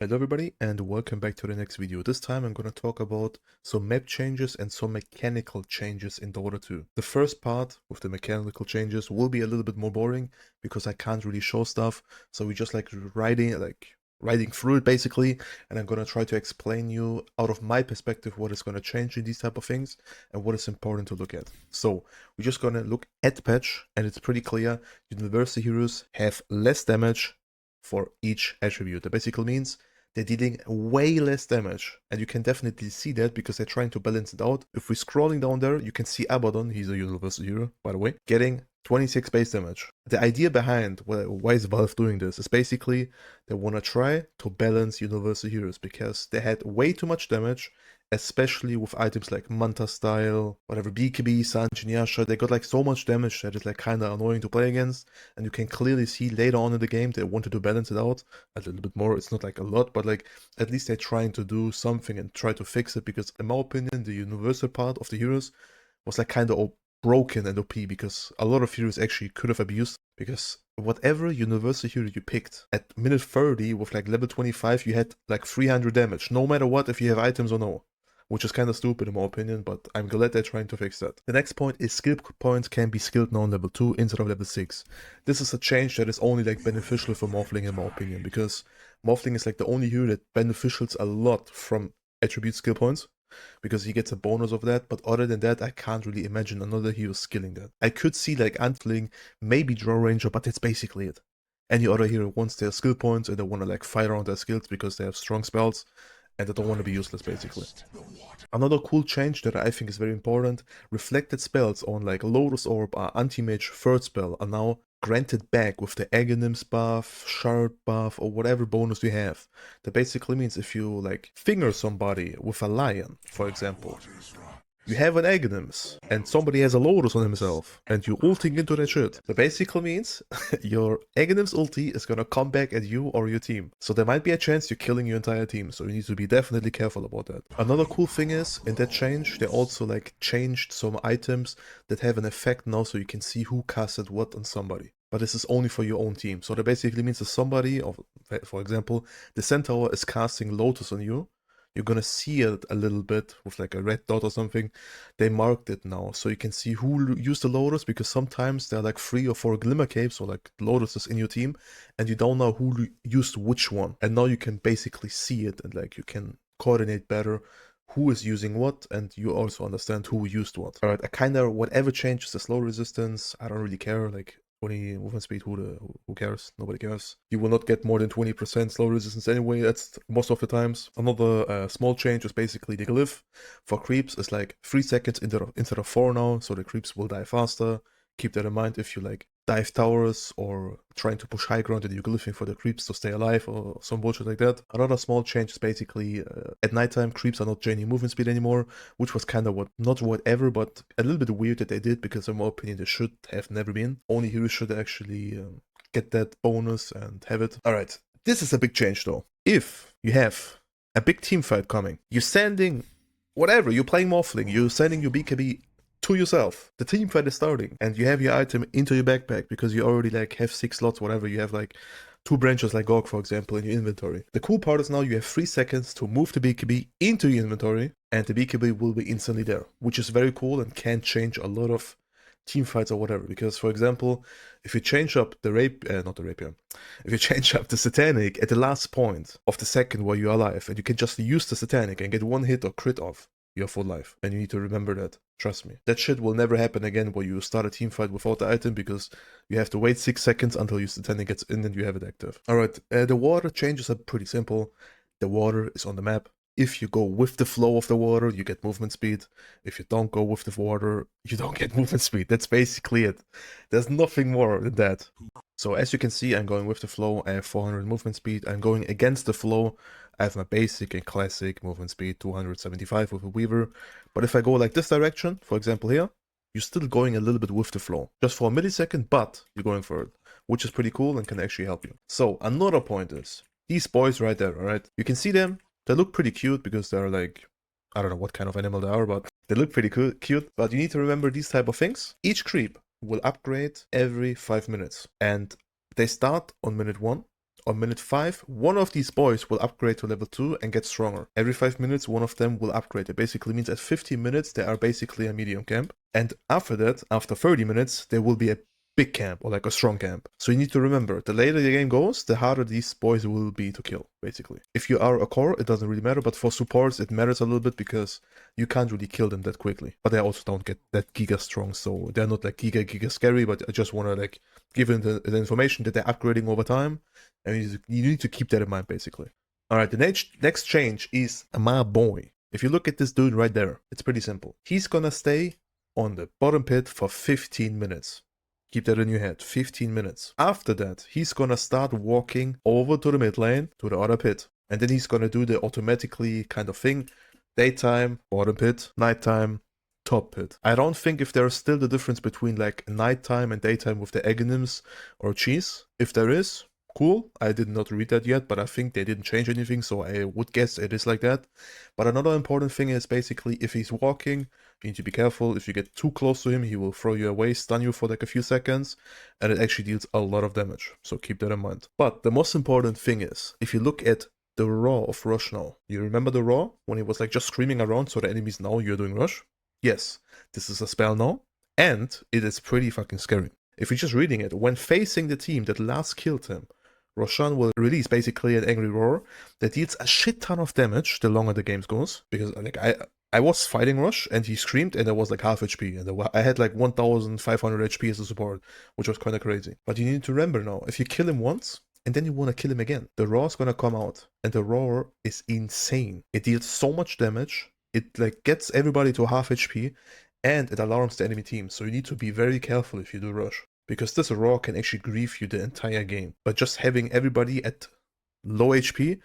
Hello everybody and welcome back to the next video. This time I'm going to talk about some map changes and some mechanical changes in Dota 2. The first part with the mechanical changes will be a little bit more boring because I can't really show stuff. So we just riding through it basically, and I'm going to try to explain you out of my perspective what is going to change in these type of things and what is important to look at. So we're just going to look at the patch and it's pretty clear. University heroes have less damage for each attribute. That basically means they're dealing way less damage, and you can definitely see that because they're trying to balance it out. If we're scrolling down there, you can see Abaddon, he's a universal hero, by the way, getting 26 base damage. The idea behind why is Valve doing this is basically they want to try to balance universal heroes because they had way too much damage, especially with items like Manta Style, whatever, BKB, Sanjin Yasha. They got like so much damage that it's like kind of annoying to play against, and you can clearly see later on in the game they wanted to balance it out a little bit more. It's not like a lot, but like at least they're trying to do something and try to fix it, because in my opinion the universal part of the heroes was like kind of broken and OP, because a lot of heroes actually could have abused, because whatever universal hero you picked at minute 30 with like level 25 you had like 300 damage no matter what, if you have items or no, which is kind of stupid in my opinion, but I'm glad they're trying to fix that. The next point is skill points can be skilled now on level 2 instead of level 6. This is a change that is only like beneficial for Morphling in my opinion, because Morphling is like the only hero that beneficials a lot from attribute skill points, because he gets a bonus of that, but other than that I can't really imagine another hero skilling that. I could see like Antling, maybe Draw Ranger, but that's basically it. Any other hero wants their skill points and they want to like fight around their skills because they have strong spells and they don't want to be useless basically. Another cool change that I think is very important, reflected spells on like Lotus Orb or Anti-Mage third spell are now granted back with the Aghanims buff, Shard buff, or whatever bonus you have. That basically means if you like finger somebody with a lion, for example, you have an Aghanims, and somebody has a Lotus on himself, and you ulting into that shit. That basically means your Aghanims ulti is gonna come back at you or your team. So there might be a chance you're killing your entire team, so you need to be definitely careful about that. Another cool thing is, in that change, they also like changed some items that have an effect now, so you can see who casted what on somebody. But this is only for your own team. So that basically means that somebody, for example, the Centaur is casting Lotus on you, you're gonna see it a little bit with like a red dot or something. They marked it now, so you can see who used the Lotus, because sometimes there are like 3 or 4 Glimmer Capes or like Lotuses in your team, and you don't know who used which one. And now you can basically see it, and like you can coordinate better who is using what, and you also understand who used what. Alright, I kinda, whatever changes the slow resistance, I don't really care, like 20 movement speed, who cares? Nobody cares. You will not get more than 20% slow resistance anyway, that's most of the times. Another small change is basically the glyph for creeps is like 3 seconds instead of 4 now, so the creeps will die faster. Keep that in mind if you like dive towers or trying to push high ground and you're glyphing for the creeps to stay alive or some bullshit like that. Another small change is basically at nighttime creeps are not gaining movement speed anymore, which was kind of not whatever, but a little bit weird that they did, because in my opinion they should have never been. Only heroes should actually get that bonus and have it. Alright, this is a big change though. If you have a big team fight coming, you're sending whatever, you're playing Morphling, you're sending your BKB to yourself, the team fight is starting, and you have your item into your backpack because you already like have 6 slots, whatever, you have like 2 branches like Gog, for example, in your inventory. The cool part is now you have 3 seconds to move the BKB into your inventory, and the BKB will be instantly there, which is very cool and can change a lot of team fights or whatever. Because for example, if you change up the if you change up the Satanic at the last point of the second where you're alive, and you can just use the Satanic and get 1 hit or crit off, you're full life, and you need to remember that. Trust me. That shit will never happen again where you start a team fight without the item, because you have to wait 6 seconds until your Satanic gets in and you have it active. Alright, the water changes are pretty simple. The water is on the map. If you go with the flow of the water, you get movement speed. If you don't go with the water, you don't get movement speed. That's basically it. There's nothing more than that. So as you can see, I'm going with the flow. I have 400 movement speed. I'm going against the flow. I have my basic and classic movement speed 275 with a Weaver. But if I go like this direction, for example here, you're still going a little bit with the flow. Just for a millisecond, but you're going for it, which is pretty cool and can actually help you. So another point is, these boys right there, alright? You can see them. They look pretty cute because they're like, I don't know what kind of animal they are, but they look pretty cute. But you need to remember these type of things. Each creep will upgrade every 5 minutes, and they start on minute 1 On minute 5, one of these boys will upgrade to level 2 and get stronger. Every 5 minutes, one of them will upgrade. It basically means at 15 minutes, they are basically a medium camp. And after that, after 30 minutes, there will be a big camp or like a strong camp. So you need to remember, the later the game goes, the harder these boys will be to kill, basically. If you are a core, it doesn't really matter, but for supports, it matters a little bit because you can't really kill them that quickly. But they also don't get that giga strong, so they're not like giga scary, but I just want to like give them the information that they're upgrading over time, and you need to keep that in mind, basically. Alright, the next change is my boy. If you look at this dude right there, it's pretty simple. He's gonna stay on the bottom pit for 15 minutes. Keep that in your head, 15 minutes. After that, he's gonna start walking over to the mid lane, to the other pit. And then he's gonna do the automatically kind of thing. Daytime, bottom pit, nighttime, top pit. I don't think if there's still the difference between like nighttime and daytime with the Aghanims or cheese. If there is, cool. I did not read that yet, but I think they didn't change anything, so I would guess it is like that. But another important thing is basically if he's walking, you need to be careful. If you get too close to him, he will throw you away, stun you for like a few seconds, and it actually deals a lot of damage. So keep that in mind. But the most important thing is, if you look at the Raw of Rush now, you remember the Raw? When he was like just screaming around so the enemies know you're doing Rush? Yes, this is a spell now, and it is pretty fucking scary. If you're just reading it, when facing the team that last killed him, Roshan will release basically an angry roar that deals a shit ton of damage the longer the game goes. Because like I was fighting Rush and he screamed and I was like half HP and I had like 1500 HP as a support, which was kind of crazy. But you need to remember now, if you kill him once and then you want to kill him again, the roar is gonna come out and the roar is insane. It deals so much damage, it like gets everybody to half HP and it alarms the enemy team. So you need to be very careful if you do Rush, because this roar can actually grief you the entire game. But just having everybody at low HP,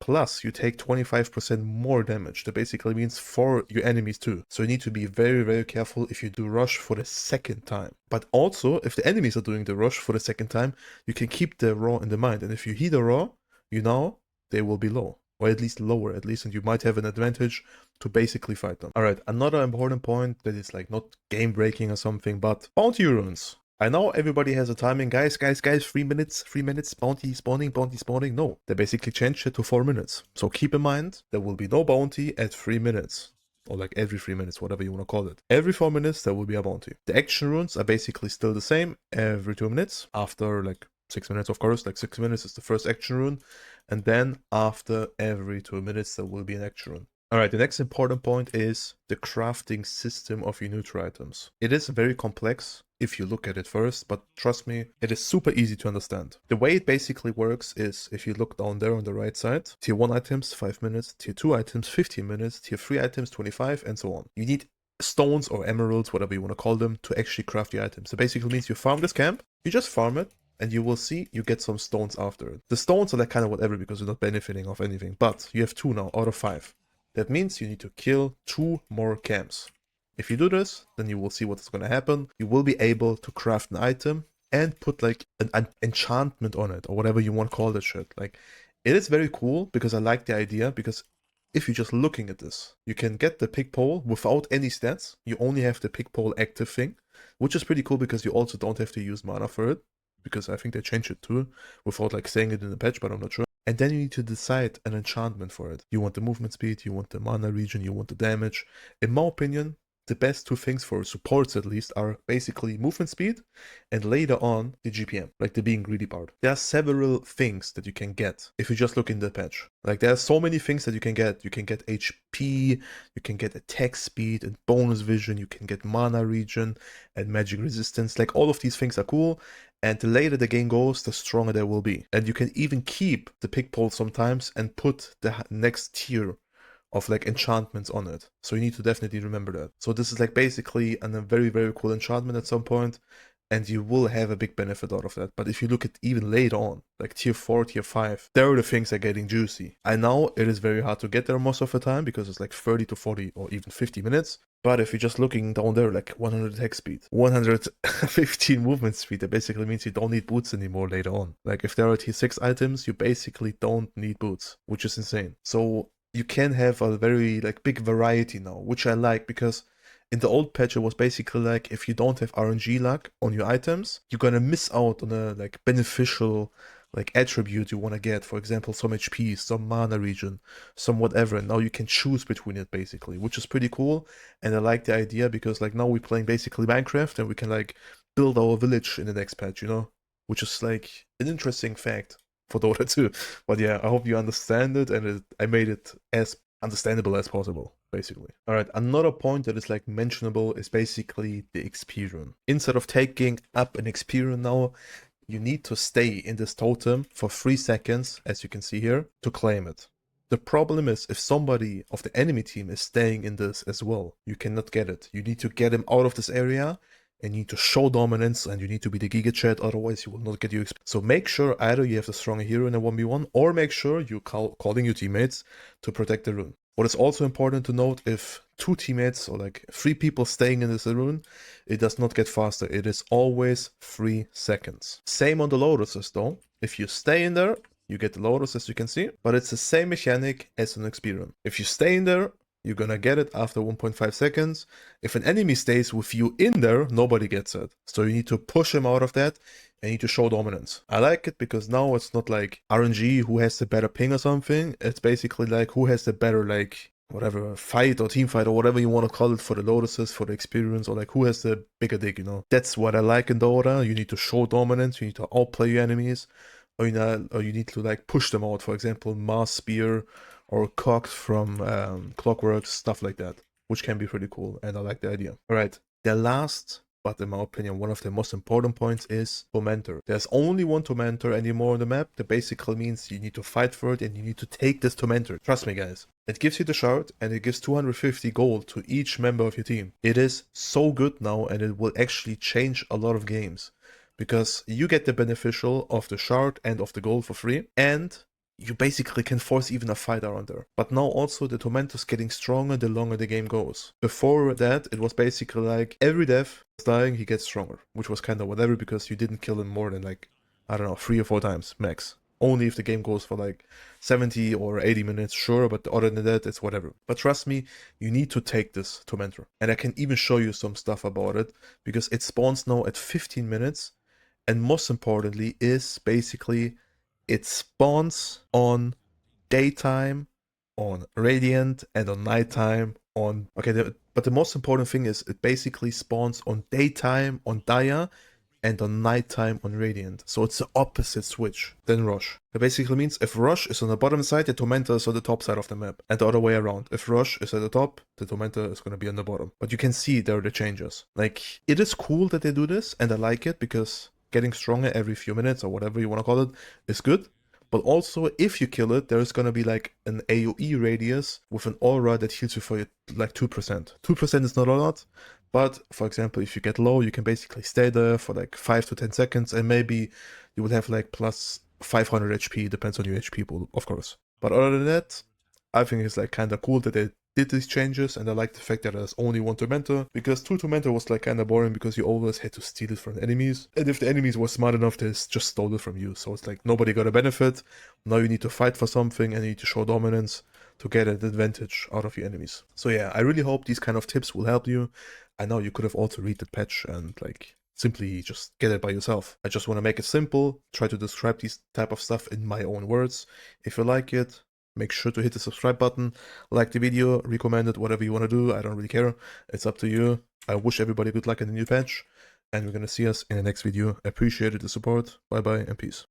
plus you take 25% more damage. That basically means for your enemies too. So you need to be very careful if you do Rush for the second time. But also, if the enemies are doing the Rush for the second time, you can keep the Raw in the mind. And if you hit a Raw, you know they will be low. Or at least lower, and you might have an advantage to basically fight them. Alright, another important point that is like not game breaking or something, but bounty runes. I know everybody has a timing, guys, 3 minutes, bounty spawning. No, they basically changed it to 4 minutes. So keep in mind, there will be no bounty at 3 minutes. Or like every 3 minutes, whatever you want to call it. Every 4 minutes, there will be a bounty. The action runes are basically still the same every 2 minutes. After like 6 minutes, of course, like 6 minutes is the first action rune. And then after every 2 minutes, there will be an action rune. Alright, the next important point is the crafting system of your neutral items. It is very complex if you look at it first, but trust me, it is super easy to understand. The way it basically works is, if you look down there on the right side, tier 1 items 5 minutes, tier 2 items 15 minutes, tier 3 items 25, and so on. You need stones or emeralds, whatever you want to call them, to actually craft the items. So basically means you farm this camp, you just farm it, and you will see you get some stones after it. The stones are like kind of whatever because you're not benefiting of anything, but you have 2 now out of 5. That means you need to kill 2 more camps. If you do this, then you will see what's going to happen. You will be able to craft an item and put like an enchantment on it, or whatever you want to call that shit. Like, it is very cool because I like the idea, because if you're just looking at this, you can get the pick pole without any stats. You only have the pick pole active thing, which is pretty cool because you also don't have to use mana for it, because I think they changed it too, without like saying it in the patch, but I'm not sure. And then you need to decide an enchantment for it. You want the movement speed, you want the mana regen, you want the damage. In my opinion, the best 2 things for supports at least are basically movement speed and later on the GPM, like the being greedy part. There are several things that you can get if you just look in the patch. Like, there are so many things that you can get. You can get HP, you can get attack speed and bonus vision, you can get mana regen and magic resistance. Like, all of these things are cool. And the later the game goes, the stronger they will be. And you can even keep the pick pole sometimes and put the next tier of like enchantments on it. So you need to definitely remember that. So this is like basically a very cool enchantment at some point, and you will have a big benefit out of that. But if you look at even later on, like tier 4, tier 5, there are the things that are getting juicy. I know it is very hard to get there most of the time because it's like 30 to 40 or even 50 minutes. But if you're just looking down there, like 100 attack speed, 115 movement speed, that basically means you don't need boots anymore later on. Like, if there are tier 6 items, you basically don't need boots, which is insane. So you can have a very like big variety now, which I like, because in the old patch it was basically like, if you don't have RNG luck on your items, you're gonna miss out on a like beneficial like attribute you want to get. For example, some HP, some mana regen, some whatever. And now you can choose between it basically, which is pretty cool. And I like the idea because like now we're playing basically Minecraft and we can like build our village in the next patch, you know, which is like an interesting fact for Dota 2. But yeah, I hope you understand it, and I made it as understandable as possible, basically. All right, another point that is like mentionable is basically the XP rune. Instead of taking up an XP rune now, you need to stay in this totem for 3 seconds, as you can see here, to claim it. The problem is if somebody of the enemy team is staying in this as well, you cannot get it. You need to get him out of this area and you need to show dominance and you need to be the Giga Chat, otherwise you will not get your XP. So make sure either you have the stronger hero in a 1v1 or make sure you calling your teammates to protect the rune. What is also important to note, if 2 teammates or like 3 people staying in this rune, it does not get faster. It is always 3 seconds. Same on the Lotuses though. If you stay in there, you get the Lotus as you can see, but it's the same mechanic as an XP rune. If you stay in there, you're gonna get it after 1.5 seconds. If an enemy stays with you in there, nobody gets it. So you need to push him out of that and you need to show dominance. I like it because now it's not like RNG who has the better ping or something. It's basically like who has the better like whatever fight or team fight or whatever you want to call it for the Lotuses, for the experience, or like who has the bigger dick, you know. That's what I like in Dota. You need to show dominance, you need to outplay your enemies, or you need to like push them out. For example, Mars Spear or Cox from Clockwork, stuff like that, which can be pretty cool, and I like the idea. All right, the last, but in my opinion, one of the most important points is Tormentor. There's only one Tormentor anymore on the map. That basically means you need to fight for it and you need to take this Tormentor. Trust me, guys. It gives you the shard and it gives 250 gold to each member of your team. It is so good now and it will actually change a lot of games because you get the beneficial of the shard and of the gold for free, and you basically can force even a fight around there. But now also the Tormentor's getting stronger the longer the game goes. Before that, it was basically like every death dying, he gets stronger, which was kind of whatever because you didn't kill him more than like, I don't know, 3 or 4 times max. Only if the game goes for like 70 or 80 minutes, sure, but other than that, it's whatever. But trust me, you need to take this Tormentor. And I can even show you some stuff about it because it spawns now at 15 minutes. And most importantly is basically it spawns on daytime, on radiant, and on nighttime on... Okay, but the most important thing is it basically spawns on daytime on Dia and on nighttime on radiant. So it's the opposite switch than Rush. That basically means if Rush is on the bottom side, the Tormentor is on the top side of the map. And the other way around. If Rush is at the top, the Tormentor is going to be on the bottom. But you can see there are the changes. Like, it is cool that they do this, and I like it because getting stronger every few minutes or whatever you want to call it is good. But also, if you kill it, there's gonna be like an AoE radius with an aura that heals you for like 2%. 2% is not a lot, but for example, if you get low, you can basically stay there for like 5 to 10 seconds and maybe you will have like plus 500 HP, depends on your HP pool, of course. But other than that, I think it's like kind of cool that they did these changes, and I like the fact that there's only one Tormentor, because 2 Tormentor was like kind of boring because you always had to steal it from the enemies, and if the enemies were smart enough, they just stole it from you, so it's like nobody got a benefit. Now you need to fight for something and you need to show dominance to get an advantage out of your enemies. So yeah, I really hope these kind of tips will help you. I know you could have also read the patch and like simply just get it by yourself. I just want to make it simple, try to describe these type of stuff in my own words. If you like it, make sure to hit the subscribe button, like the video, recommend it, whatever you want to do. I don't really care. It's up to you. I wish everybody good luck in the new patch, and we're going to see us in the next video. I appreciate the support. Bye bye and peace.